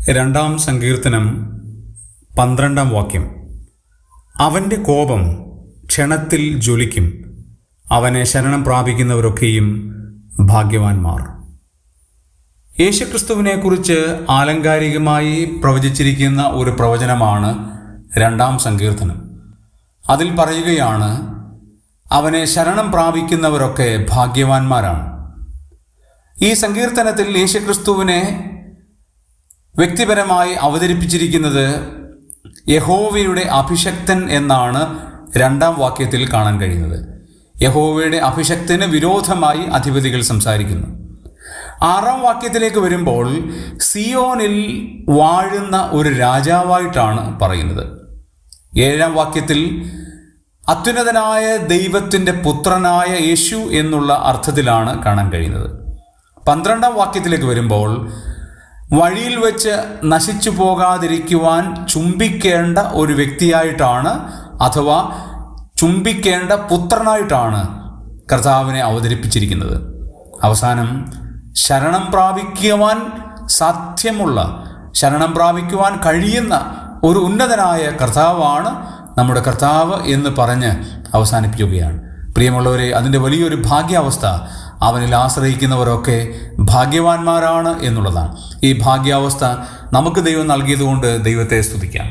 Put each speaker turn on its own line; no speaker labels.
2 സങ്കീർത്തനം 12 വാക്യം. അവൻ്റെ കോപം ക്ഷണത്തിൽ ജ്വലിക്കും, അവനെ ശരണം പ്രാപിക്കുന്നവരൊക്കെയും ഭാഗ്യവാന്മാർ. യേശുക്രിസ്തുവിനെക്കുറിച്ച് ആലങ്കാരികമായി പ്രവചിച്ചിരിക്കുന്ന ഒരു പ്രവചനമാണ് 2 സങ്കീർത്തനം. അതിൽ പറയുകയാണ്, അവനെ ശരണം പ്രാപിക്കുന്നവരൊക്കെ ഭാഗ്യവാന്മാരാണ്. ഈ സങ്കീർത്തനത്തിൽ യേശുക്രിസ്തുവിനെ വ്യക്തിപരമായി അവതരിപ്പിച്ചിരിക്കുന്നത് യഹോവയുടെ അഭിഷക്തൻ എന്നാണ് 2 വാക്യത്തിൽ കാണാൻ കഴിയുന്നത്. യഹോവയുടെ അഭിഷക്തന് വിരോധമായി അധിപതികൾ സംസാരിക്കുന്നു. 6 വാക്യത്തിലേക്ക് വരുമ്പോൾ സിയോനിൽ വാഴുന്ന ഒരു രാജാവായിട്ടാണ് പറയുന്നത്. 7 വാക്യത്തിൽ അത്യുന്നതനായ ദൈവത്തിൻ്റെ പുത്രനായ യേശു എന്നുള്ള അർത്ഥത്തിലാണ് കാണാൻ കഴിയുന്നത്. 12 വാക്യത്തിലേക്ക് വരുമ്പോൾ വഴിയിൽ വെച്ച് നശിച്ചു പോകാതിരിക്കുവാൻ ചുംബിക്കേണ്ട ഒരു വ്യക്തിയായിട്ടാണ്, അഥവാ ചുംബിക്കേണ്ട പുത്രനായിട്ടാണ് കർത്താവിനെ അവതരിപ്പിച്ചിരിക്കുന്നത്. അവസാനം ശരണം പ്രാപിക്കുവാൻ സാധ്യമുള്ള, ശരണം പ്രാപിക്കുവാൻ കഴിയുന്ന ഒരു ഉന്നതനായ കർത്താവാണ് നമ്മുടെ കർത്താവ് എന്ന് പറഞ്ഞ് അവസാനിപ്പിക്കുകയാണ്. പ്രിയമുള്ളവരെ, അതിൻ്റെ വലിയൊരു ഭാഗ്യാവസ്ഥ അവനിൽ ആശ്രയിക്കുന്നവരൊക്കെ ഭാഗ്യവാന്മാരാണ് എന്നുള്ളതാണ്. ഈ ഭാഗ്യാവസ്ഥ നമുക്ക് ദൈവം നൽകിയതുകൊണ്ട് ദൈവത്തെ സ്തുതിക്കാം.